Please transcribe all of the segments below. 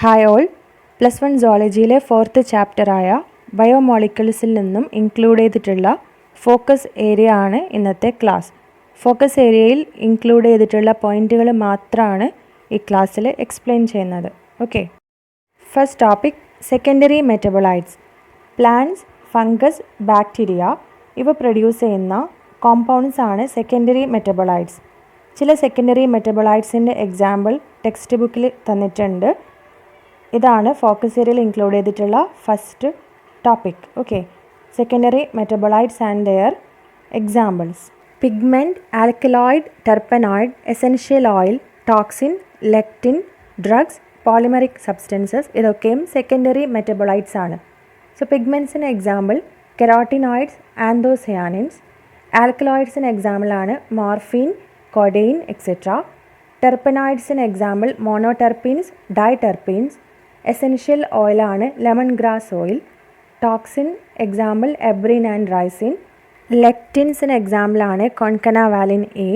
Hi all, +1 സുവോളജിയിലെ 4th ചാപ്റ്ററായ ബയോമോളിക്യൂൾസിൽ നിന്നും include ചെയ്തിട്ടുള്ള focus area ആണ് ഇന്നത്തെ ക്ലാസ്. ഫോക്കസ് ഏരിയയിൽ ഇൻക്ലൂഡ് ചെയ്തിട്ടുള്ള പോയിന്റുകൾ മാത്രമാണ് ഈ ക്ലാസ്സിൽ എക്സ്പ്ലെയിൻ ചെയ്യുന്നത്. Okay, first topic secondary metabolites. Plants, fungus, bacteria ഇവ പ്രൊഡ്യൂസ് ചെയ്യുന്ന കോമ്പൗണ്ട്സ് ആണ് സെക്കൻഡറി മെറ്റബോളൈറ്റ്സ്. ചില സെക്കൻഡറി മെറ്റബോളൈറ്റ്സിൻ്റെ എക്സാമ്പിൾ ടെക്സ്റ്റ് ബുക്കിൽ തന്നിട്ടുണ്ട്. ഇതാണ് ഫോക്കസ് ഏരിയയിൽ ഇൻക്ലൂഡ് ചെയ്തിട്ടുള്ള first topic. Okay, secondary metabolites and their examples: pigment, alkaloid, terpenoid, essential oil, toxin, lectin, drugs, polymeric substances ഇതൊക്കെയും സെക്കൻഡറി മെറ്റബോളൈറ്റ്സ് ആണ്. സോ പിഗ്മെൻറ്റ്സിന് എക്സാമ്പിൾ കെരോട്ടിനോയിഡ്സ്, ആന്തോസയാനിൻസ്. ആൽക്കലോയിഡ്സിന് എക്സാമ്പിളാണ് മോർഫീൻ, കൊഡെയിൻ എക്സെട്ര. ടെർപ്പനോയിഡ്സിന് എക്സാമ്പിൾ മോണോടെർപ്പീൻസ്, ഡൈടെർപ്പീൻസ്. എസെൻഷ്യൽ ഓയിലാണ് lemon grass oil. Toxin example abrin and ricin. ലെക്റ്റിൻസിന് എക്സാമ്പിളാണ് concanavalin A.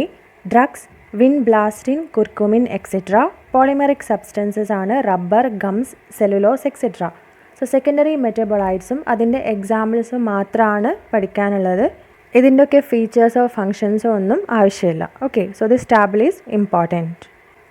Drugs vinblastine, curcumin etcetera. Polymeric substances ആണ് rubber, gums, cellulose etcetera. So secondary മെറ്റബോളൈറ്റ്സും അതിൻ്റെ എക്സാമ്പിൾസും മാത്രമാണ് പഠിക്കാനുള്ളത്. ഇതിൻ്റെയൊക്കെ ഫീച്ചേഴ്സോ ഫങ്ഷൻസോ ഒന്നും ആവശ്യമില്ല. Okay, so this table is important.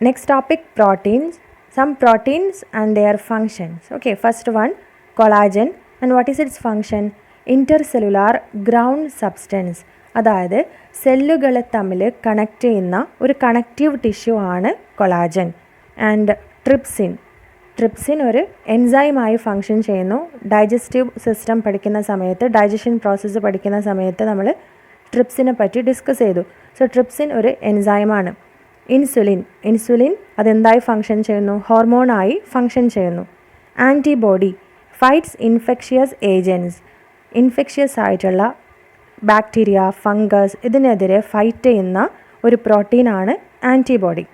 Next topic proteins. Some proteins and their functions. Okay, first one, collagen. And what is its function? Intercellular ground substance. അതായത് സെല്ലുകളെ തമ്മിൽ കണക്ട് ചെയ്യുന്ന ഒരു കണക്റ്റീവ് ടിഷ്യൂ ആണ് കൊളാജൻ. ആൻഡ് ട്രിപ്സിൻ ഒരു എൻസൈമായി function ചെയ്യുന്നു. Digestive system പഠിക്കുന്ന സമയത്ത്, ഡൈജഷൻ പ്രോസസ്സ് പഠിക്കുന്ന സമയത്ത് നമ്മൾ ട്രിപ്സിനെ പറ്റി ഡിസ്കസ് ചെയ്തു. സോ ട്രിപ്സിൻ ഒരു എൻസൈമാണ്. ഇൻസുലിൻ അതെന്തായി ഫങ്ഷൻ ചെയ്യുന്നു? ഹോർമോണായി ഫങ്ഷൻ ചെയ്യുന്നു. Antibody fights infectious agents. Infectious ആയിട്ടുള്ള ബാക്ടീരിയ, ഫംഗസ് ഇതിനെതിരെ ഫൈറ്റ് ചെയ്യുന്ന ഒരു പ്രോട്ടീനാണ് antibody.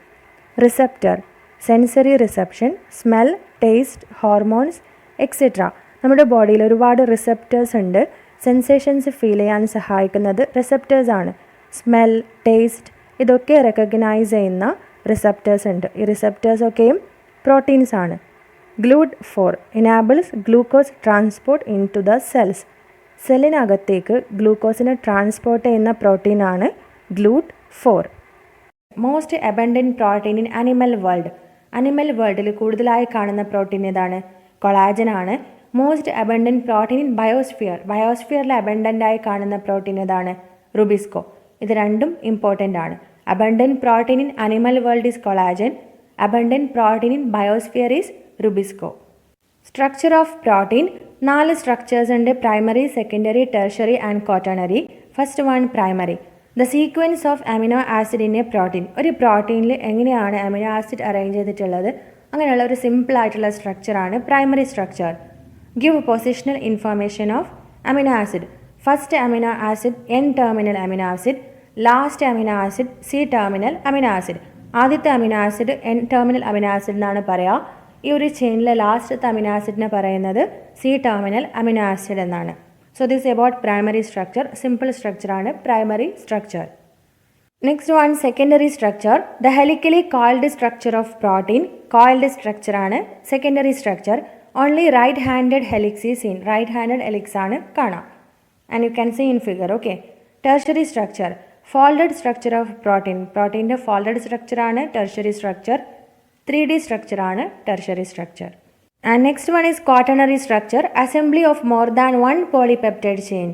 Receptor sensory reception, smell, taste, hormones etcetera. നമ്മുടെ ബോഡിയിൽ ഒരുപാട് റിസപ്റ്റേഴ്സ് ഉണ്ട്. സെൻസേഷൻസ് ഫീൽ ചെയ്യാൻ സഹായിക്കുന്നത് റിസപ്റ്റേഴ്സാണ്. സ്മെൽ, ടേസ്റ്റ് ഇതൊക്കെ റെക്കഗ്നൈസ് ചെയ്യുന്ന റിസപ്റ്റേഴ്സ് ഉണ്ട്. ഈ റിസപ്റ്റേഴ്സൊക്കെയും പ്രോട്ടീൻസ് ആണ്. GLUT4 enables glucose transport into the cells. സെല്ലിനകത്തേക്ക് ഗ്ലൂക്കോസിനെ ട്രാൻസ്പോർട്ട് ചെയ്യുന്ന പ്രോട്ടീനാണ് GLUT4. Most abundant protein in animal world. Animal വേൾഡിൽ കൂടുതലായി കാണുന്ന പ്രോട്ടീൻ ഏതാണ്? കൊളാജൻ ആണ്. മോസ്റ്റ് അബൻഡൻറ്റ് പ്രോട്ടീൻ ഇൻ ബയോസ്ഫിയറിൽ അബൻഡൻ്റായി കാണുന്ന പ്രോട്ടീൻ ഏതാണ്? റുബിസ്കോ. ഇത് രണ്ടും ഇമ്പോർട്ടൻ്റ് ആണ്. Abundant protein in animal world is collagen. Abundant protein in biosphere is rubisco. Structure of protein 4 structures ഉണ്ട്: primary, secondary, tertiary and quaternary. First one primary. The sequence of amino acid in a protein. ഒരു പ്രോട്ടീനിൽ എങ്ങനെയാണ് amino acid arrange ചെയ്തിട്ടുള്ളത് അങ്ങനെയുള്ള ഒരു simple ആയിട്ടുള്ള സ്ട്രക്ചറാണ് primary structure. Give positional information of amino acid. First amino acid N-terminal amino acid, last amino acid C-terminal amino acid. ആദ്യത്തെ amino acid N-terminal amino acid എന്നാണ് പറയുക. ഈ ഒരു ചെയിനിലെ ലാസ്റ്റത്തെ അമിനോ ആസിഡിനെ പറയുന്നത് C-terminal അമിനോ ആസിഡ് എന്നാണ്. So this about primary structure. Simple സ്ട്രക്ചറാണ് primary structure. Next one secondary structure. The helically coiled structure of protein. Coiled സ്ട്രക്ചറാണ് secondary structure. Only right handed helix is seen. Right handed helix ആണ് കാണാം. And you can see in figure. Okay, tertiary structure. Folded structure of protein. പ്രോട്ടീൻ്റെ folded structure ആണ് tertiary structure. 3D structure ആണ് tertiary structure. And next one is quaternary structure. Assembly of more than one polypeptide chain.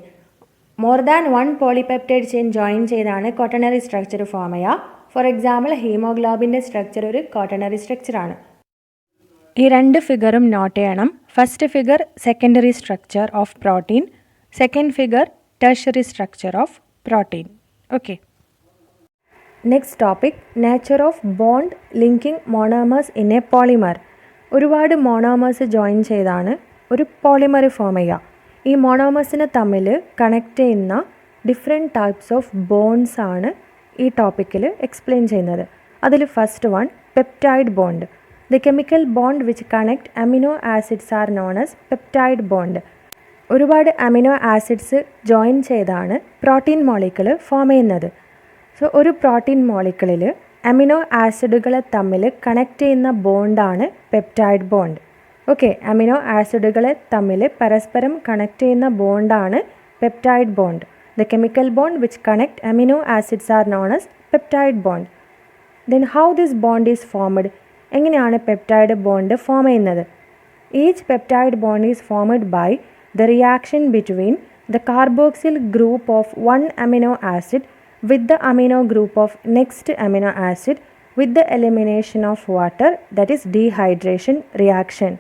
More than one polypeptide chain join ചെയ്താണ് quaternary structure form ചെയ്യുക. For example ഹീമോഗ്ലോബിൻ്റെ structure ഒരു quaternary structure ആണ്. ഈ രണ്ട് ഫിഗറും not ചെയ്യണം. First figure secondary structure of protein, second figure tertiary structure of protein. Okay, next topic nature of bond linking monomers in A polymer. ഒരുപാട് monomers join ചെയ്താണ് ഒരു polymer form ചെയ്യുക. ഈ മോണോമേഴ്സിനെ തമ്മിൽ കണക്ട് ചെയ്യുന്ന ഡിഫറെൻറ്റ് ടൈപ്സ് ഓഫ് ബോണ്ട്സ് ആണ് ഈ ടോപ്പിക്കിൽ എക്സ്പ്ലെയിൻ ചെയ്യുന്നത്. അതിൽ first one peptide bond. The chemical bond which connect amino acids are known as peptide bond. ഒരുപാട് അമിനോ ആസിഡ്സ് ജോയിൻ ചെയ്താണ് പ്രോട്ടീൻ മോളിക്കിൾ ഫോം ചെയ്യുന്നത്. സോ ഒരു പ്രോട്ടീൻ മോളിക്കിളിൽ അമിനോ ആസിഡുകളെ തമ്മിൽ കണക്ട് ചെയ്യുന്ന ബോണ്ടാണ് പെപ്റ്റൈഡ് ബോണ്ട്. ഓക്കെ, അമിനോ ആസിഡുകളെ തമ്മിൽ പരസ്പരം കണക്ട് ചെയ്യുന്ന ബോണ്ടാണ് peptide bond. The chemical bond which connect amino acids are known as peptide bond. Then how this bond is formed? എങ്ങനെയാണ് പെപ്റ്റൈഡ് ബോണ്ട് ഫോം ചെയ്യുന്നത്? Each peptide bond is formed by the reaction between the carboxyl group of one amino acid with the amino group of next amino acid with the elimination of water, that is dehydration reaction.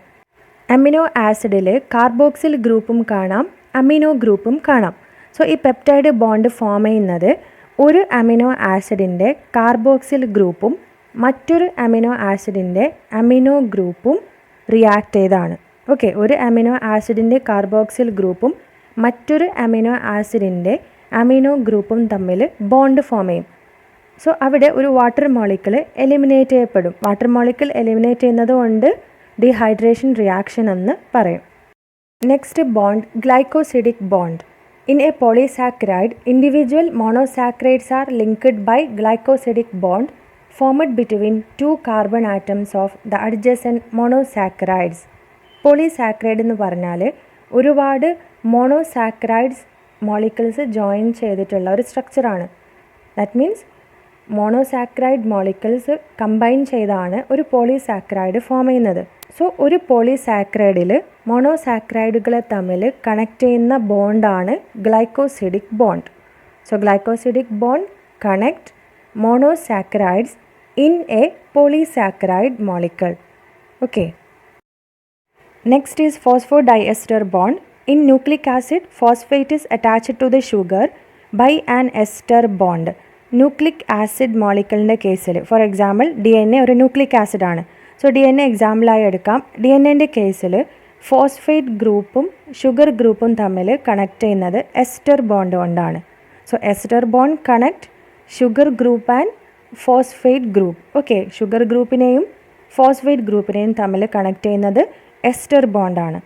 Amino ആസിഡിൽ carboxyl ഗ്രൂപ്പും കാണാം, amino ഗ്രൂപ്പും കാണാം. So ഈ peptide bond form ചെയ്യുന്നത് ഒരു amino ആസിഡിൻ്റെ carboxyl ഗ്രൂപ്പും മറ്റൊരു അമിനോ ആസിഡിൻ്റെ അമിനോ ഗ്രൂപ്പും റിയാക്ട് ചെയ്താണ്. ഓക്കെ, ഒരു അമിനോ ആസിഡിൻ്റെ കാർബോക്സിൽ ഗ്രൂപ്പും മറ്റൊരു അമിനോ ആസിഡിൻ്റെ അമിനോ ഗ്രൂപ്പും തമ്മിൽ ബോണ്ട് ഫോം ചെയ്യും. സോ അവിടെ ഒരു വാട്ടർ മോളിക്കിൾ എലിമിനേറ്റ് ചെയ്യപ്പെടും. വാട്ടർ മോളിക്കിൾ എലിമിനേറ്റ് ചെയ്യുന്നത് കൊണ്ട് ഡീഹൈഡ്രേഷൻ റിയാക്ഷൻ എന്ന് പറയും. Next bond glycosidic bond. In a polysaccharide individual monosaccharides are linked by glycosidic bond formed between two carbon atoms of the adjacent monosaccharides. Polysaccharide എന്ന് പറഞ്ഞാൽ ഒരുപാട് monosaccharides molecules join ചെയ്തിട്ടുള്ള ഒരു സ്ട്രക്ചറാണ്. That means monosaccharide molecules combine ചെയ്താണ് ഒരു polysaccharide form ചെയ്യുന്നത്. So ഒരു പോളിസാക്കറൈഡിൽ മോണോസാക്കറൈഡുകളെ തമ്മിൽ കണക്ട് ചെയ്യുന്ന ബോണ്ടാണ് glycosidic bond. So glycosidic bond connect monosaccharides in a polysaccharide molecule. Okay, next is phosphodiester bond. In nucleic acid, phosphate is attached to the sugar by an ester bond. Nucleic acid മോളിക്കിളിൻ്റെ കേസിൽ for example DNA ഒരു nucleic ആസിഡാണ്. So DNA എക്സാമ്പിളായി എടുക്കാം. DNAൻ്റെ കേസിൽ phosphate ഗ്രൂപ്പും sugar ഗ്രൂപ്പും തമ്മിൽ കണക്ട് ചെയ്യുന്നത് എസ്റ്റർ ബോണ്ട് കൊണ്ടാണ്. So ester bond connect sugar group and phosphate group. Okay, sugar ഗ്രൂപ്പിനെയും ഫോസ്ഫേറ്റ് ഗ്രൂപ്പിനെയും തമ്മിൽ കണക്ട് ചെയ്യുന്നത് എസ്റ്റർ ബോണ്ടാണ്.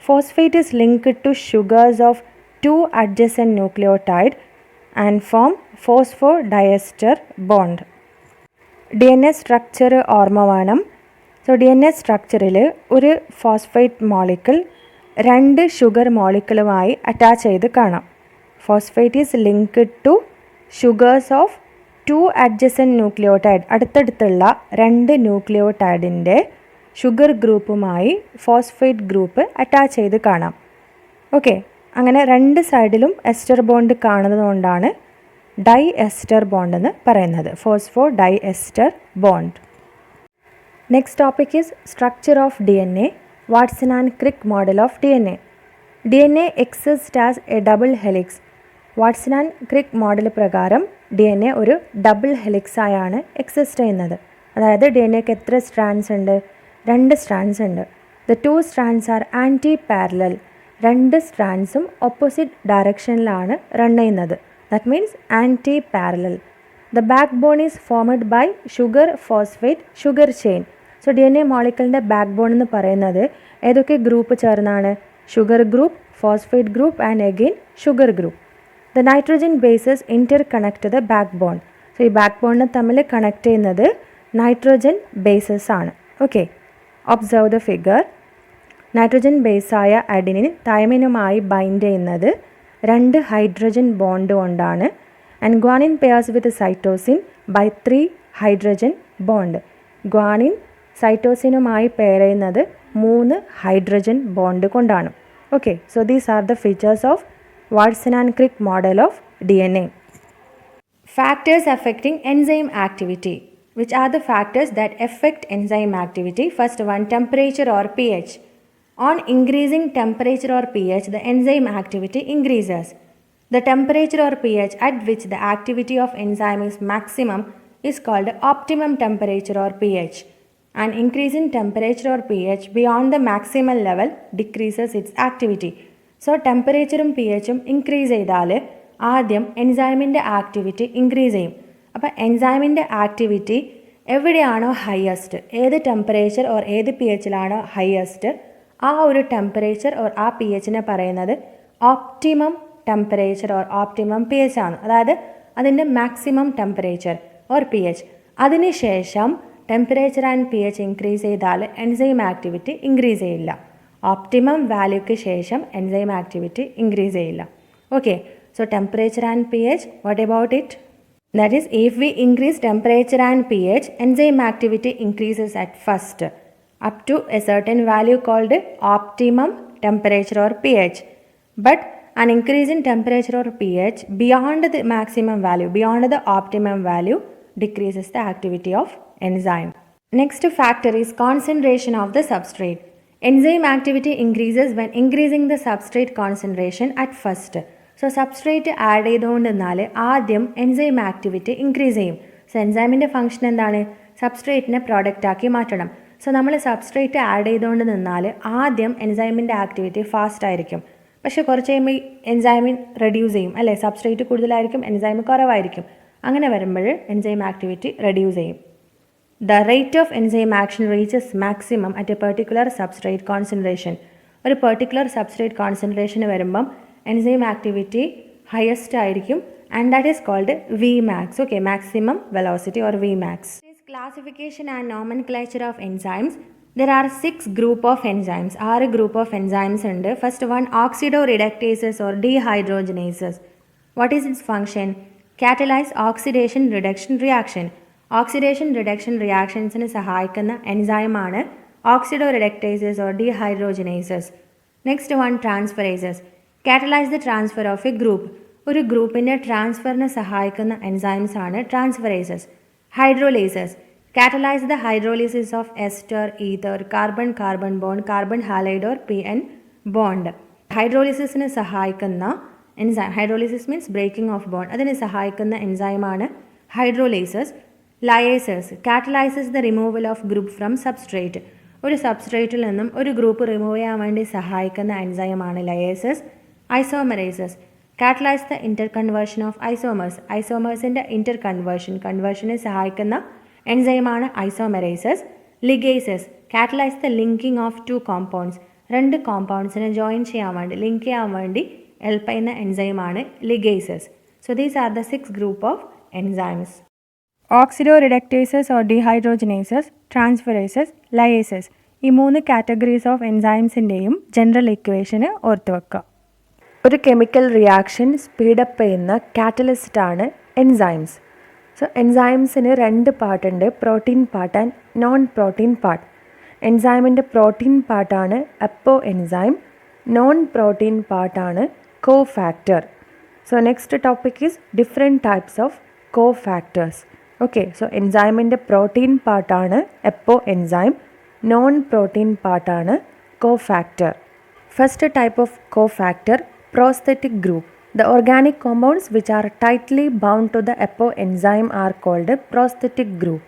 Phosphate is linked to sugars of two adjacent nucleotide and form phosphodiester bond. DNA structure ഓർമ്മ വേണം. So DNA സ്ട്രക്ചറിൽ ഒരു phosphate molecule രണ്ട് ഷുഗർ മോളിക്കിളുമായി അറ്റാച്ച് ചെയ്ത് കാണാം. Phosphate is linked to sugars of two adjacent nucleotide, അടുത്തടുത്തുള്ള രണ്ട് ന്യൂക്ലിയോടൈഡിൻ്റെ ഷുഗർ ഗ്രൂപ്പുമായി ഫോസ്ഫേറ്റ് ഗ്രൂപ്പ് അറ്റാച്ച് ചെയ്ത് കാണാം. ഓക്കെ, അങ്ങനെ രണ്ട് സൈഡിലും എസ്റ്റർ ബോണ്ട് കാണുന്നത് കൊണ്ടാണ് ഡൈ എസ്റ്റർ ബോണ്ട് എന്ന് പറയുന്നത്. Phosphodiester bond. Next topic is structure of DNA. Watson and Crick model of DNA. DNA exist as a double helix. Watson and Crick model പ്രകാരം DNA ഒരു double ഹെലിക്സായാണ് exist ചെയ്യുന്നത്. അതായത് DNAക്ക് എത്ര സ്ട്രാൻഡ്സ് ഉണ്ട്? രണ്ട് സ്ട്രാൻഡ്സ് ഉണ്ട്. The two strands are antiparallel. രണ്ട് സ്ട്രാൻഡ്സും ഓപ്പോസിറ്റ് ഡയറക്ഷനിലാണ് റൺ ചെയ്യുന്നത്. That means antiparallel. The backbone is formed by sugar phosphate sugar chain. So DNA മോളിക്കിളിൻ്റെ ബാക്ക് ബോൺ എന്ന് പറയുന്നത് ഏതൊക്കെ ഗ്രൂപ്പ് ചേർന്നാണ്? Sugar group, phosphate group and again sugar group. The nitrogen bases interconnect the backbone. So ഈ ബാക്ക് ബോണിനെ തമ്മിൽ connect ചെയ്യുന്നത് നൈട്രജൻ ബേസസ് ആണ്. Okay, observe the figure. Nitrogen ബേസായ അഡിനിൻ തൈമിനുമായി ബൈൻഡ് ചെയ്യുന്നത് രണ്ട് ഹൈഡ്രജൻ ബോണ്ട് കൊണ്ടാണ്. And guanine pairs with cytosine by 3 hydrogen bond. Guanine സൈറ്റോസിനുമായി പെയർ ചെയ്യുന്നത് 3 ഹൈഡ്രജൻ ബോണ്ട് കൊണ്ടാണ്. Okay, so these are the features of Watson and Crick model of DNA. Factors affecting enzyme activity. Which are the factors that affect enzyme activity? First one, temperature or pH. On increasing temperature or pH, the enzyme activity increases. The temperature or pH at which the activity of enzyme is maximum is called optimum temperature or pH. An increase in temperature or pH beyond the maximal level decreases its activity. So temperature ഉം pH ഉം increase ചെയ്താൽ ആദ്യം എൻസൈമിൻ്റെ activity increase ചെയ്യും. അപ്പോൾ എൻസൈമിൻ്റെ activity എവിടെയാണോ highest, ഏത് temperature or ഏത് pHലാണോ highest, ആ ഒരു ടെമ്പറേച്ചർ ഓർ ആ pHനെ പറയുന്നത് optimum temperature or optimum pH ആണ്. അതായത് അതിൻ്റെ മാക്സിമം ടെമ്പറേച്ചർ ഓർ pH. അതിനുശേഷം temperature and P H increase ചെയ്താൽ എൻസൈം ആക്ടിവിറ്റി ഇൻക്രീസ് ചെയ്യില്ല. ഓപ്റ്റിമം വാല്യൂക്ക് ശേഷം എൻസൈം ആക്ടിവിറ്റി ഇൻക്രീസ് ചെയ്യില്ല. Okay, so temperature and P H, what about it? That is, if we increase temperature and pH, enzyme activity increases at first up to a certain value called optimum temperature or pH. But an increase in temperature or pH beyond the maximum value, beyond the optimum value, decreases the activity of enzyme. Next factor is concentration of the substrate. Enzyme activity increases when increasing the substrate concentration at first. So substrate add ചെയ്തുകൊണ്ടിരുന്നാൽ ആദ്യം enzyme activity increase ചെയ്യും. So എൻസൈമിൻ്റെ function എന്താണ്? സബ്സ്ട്രേറ്റിനെ പ്രോഡക്റ്റാക്കി മാറ്റണം. So നമ്മൾ substrate add ചെയ്തുകൊണ്ട് നിന്നാൽ ആദ്യം എൻസൈമിൻ്റെ ആക്ടിവിറ്റി ഫാസ്റ്റ് ആയിരിക്കും. പക്ഷേ കുറച്ച് കഴിയുമ്പോൾ എൻസൈമിൻ റെഡ്യൂസ് ചെയ്യും അല്ലേ? സബ്സ്ട്രേറ്റ് കൂടുതലായിരിക്കും, എൻസൈം കുറവായിരിക്കും. അങ്ങനെ വരുമ്പോൾ എൻസൈം ആക്ടിവിറ്റി റെഡ്യൂസ് ചെയ്യും. The rate of enzyme action reaches maximum at A particular substrate concentration. ഒരു പെർട്ടിക്കുലർ സബ്സ്ട്രേറ്റ് കോൺസെൻട്രേഷന് വരുമ്പം enzyme activity highest ആയിരിക്കും, and that is called Vmax. Okay, maximum velocity or Vmax. This classification and nomenclature of enzymes. There are 6 group of enzymes. 6 group of enzymes ഉണ്ട്. First one, oxidoreductases or dehydrogenases. What is its function? Catalyze oxidation reduction reaction. Oxidation reduction reactionsന് സഹായിക്കുന്ന എൻസൈമാണ് oxidoreductases or dehydrogenases. Next one, transferases. Catalyze the transfer of a group. ഒരു ഗ്രൂപ്പിൻ്റെ ട്രാൻസ്ഫറിന് സഹായിക്കുന്ന enzymes ആണ് transferases. Hydrolases. Catalyse the hydrolysis of ester, ether, carbon carbon bond, carbon halide or PN bond. ഹൈഡ്രോലിസിസിന് സഹായിക്കുന്ന enzyme, hydrolysis means breaking of bond, അതിന് സഹായിക്കുന്ന എൻസൈമാണ് hydrolases. Lyases. Catalyses the removal of group from substrate. ഒരു സബ്സ്ട്രേറ്റിൽ നിന്നും ഒരു group remove ചെയ്യാൻ വേണ്ടി സഹായിക്കുന്ന എൻസൈമാണ് lyases. Isomerases. Catalyse the interconversion of isomers. ഐസോമേഴ്സിൻ്റെ കൺവേർഷനെ സഹായിക്കുന്ന എൻസൈമാണ് isomerases. Ligases. Catalyse the linking of 2 compounds. 2 കോമ്പൗണ്ട്സിനെ join ചെയ്യാൻ വേണ്ടി, ലിങ്ക് ചെയ്യാൻ വേണ്ടി ഹെൽപ്പ് ചെയ്യുന്ന എൻസൈമാണ് ligases. So these are the 6 group of enzymes. Oxidoreductases or dehydrogenases, transferases, lyases, ഈ 3 കാറ്റഗറീസ് ഓഫ് എൻസൈംസിൻ്റെയും ജനറൽ ഇക്വേഷന് ഓർത്ത് വെക്കുക. ഒരു കെമിക്കൽ റിയാക്ഷൻ സ്പീഡപ്പ് ചെയ്യുന്ന കാറ്റലിസ്റ്റാണ് എൻസൈംസ്. സോ എൻസൈംസിന് 2 പാർട്ടുണ്ട്, protein part and non protein part. എൻസൈമിൻ്റെ പ്രോട്ടീൻ പാർട്ടാണ് അപ്പോ എൻസൈം, നോൺ പ്രോട്ടീൻ പാർട്ടാണ് cofactor. So next topic is different types of cofactors. Okay, so എൻസൈമിൻ്റെ പ്രോട്ടീൻ പാർട്ടാണ് അപ്പോ എൻസൈം, നോൺ പ്രോട്ടീൻ പാർട്ടാണ് cofactor. First type of cofactor, prosthetic group. The organic compounds which are tightly bound to the apo enzyme are called prosthetic group.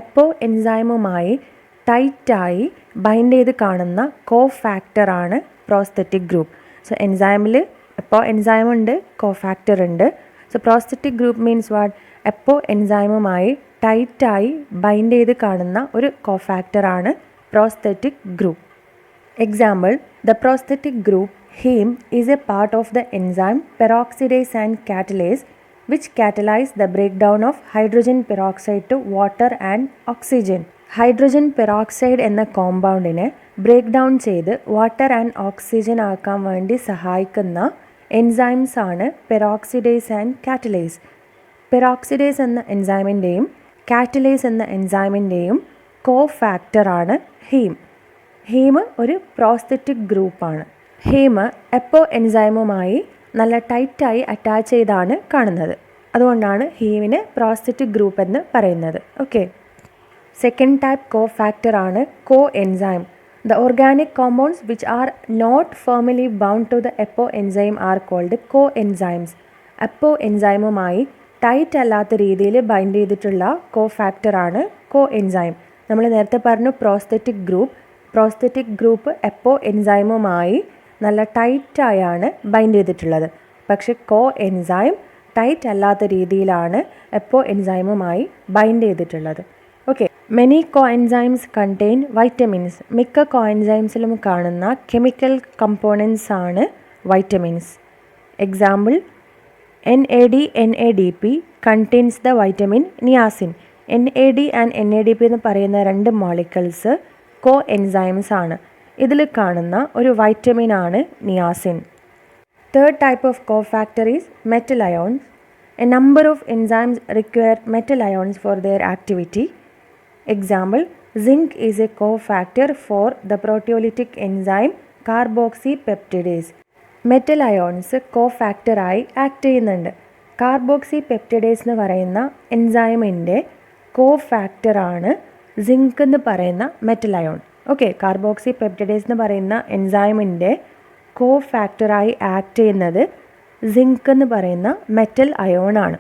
apo enzymeുമായി ടൈറ്റായി bind ചെയ്ത് കാണുന്ന cofactor ആണ് prosthetic group. So എൻസൈമിൽ apoenzyme ഉണ്ട്, cofactor ഉണ്ട്. So prosthetic group means what? അപ്പോ എൻസൈമുമായി ടൈറ്റായി ബൈൻഡ് ചെയ്ത് കാണുന്ന ഒരു കോ ഫാക്ടർ ആണ് prosthetic group. Example, the prosthetic group heme is a part of the enzyme peroxidase and catalase which catalyze the breakdown of hydrogen peroxide to water and oxygen. Hydrogen peroxide എന്ന കോമ്പൗണ്ടിനെ break down ചെയ്ത് water and oxygen ആക്കാൻ വേണ്ടി സഹായിക്കുന്ന enzymes ആണ് peroxidase and catalase. Peroxidase എന്ന എൻസൈമിൻ്റെയും catalase എന്ന എൻസൈമിൻ്റെയും കോ ഫാക്ടറാണ് haem. Haem ഒരു പ്രോസ്തെറ്റിക് ഗ്രൂപ്പാണ്. ഹീം എപ്പോ എൻസൈമുമായി നല്ല ടൈറ്റായി അറ്റാച്ച് ചെയ്താണ് കാണുന്നത്. അതുകൊണ്ടാണ് ഹീമിനെ പ്രോസ്തെറ്റിക് ഗ്രൂപ്പ് എന്ന് പറയുന്നത്. Okay, second type cofactor ആണ് coenzyme. The organic compounds which are not firmly bound to the apoenzyme are called coenzymes. എപ്പോ എൻസൈമുമായി ടൈറ്റ് അല്ലാത്ത രീതിയിൽ ബൈൻഡ് ചെയ്തിട്ടുള്ള കോ ഫാക്ടർ ആണ് കോ എൻസൈം. നമ്മൾ നേരത്തെ പറഞ്ഞു പ്രോസ്തെറ്റിക് ഗ്രൂപ്പ് എപ്പോ എൻസൈമുമായി നല്ല ടൈറ്റായാണ് ബൈൻഡ് ചെയ്തിട്ടുള്ളത്. പക്ഷെ കോ എൻസൈം ടൈറ്റ് അല്ലാത്ത രീതിയിലാണ് എപ്പോ എൻസൈമുമായി ബൈൻഡ് ചെയ്തിട്ടുള്ളത്. ഓക്കെ, മെനി കോ എൻസൈംസ് കണ്ടെയ്ൻ വൈറ്റമിൻസ്. മിക്ക കോ എൻസൈംസിലും കാണുന്ന കെമിക്കൽ കമ്പോണൻസ് ആണ് vitamins. Example, NADP contains the vitamin niacin. NAD and NADP എന്ന് പറയുന്ന രണ്ട് മോളിക്കിൾസ് കോ എൻസൈംസ് ആണ്. ഇതിൽ കാണുന്ന ഒരു വൈറ്റമിൻ ആണ് niacin. Third type of cofactor is metal ions. A number of enzymes require metal ions for their activity. Example, zinc is a cofactor for the proteolytic enzyme carboxypeptidase. Metal ions കോഫാക്ടറായി act ചെയ്യുന്നുണ്ട്. Carboxypeptidase എന്ന് പറയുന്ന എൻസൈമിൻ്റെ കോഫാക്ടറാണ് zinc എന്ന് പറയുന്ന metal ion. Okay, കാർബോക്സിപെപ്റ്റിഡേസ് എന്ന് പറയുന്ന എൻസൈമിൻ്റെ കോഫാക്ടറായി act ചെയ്യുന്നത് zinc എന്ന് പറയുന്ന മെറ്റൽ അയോൺ ആണ്.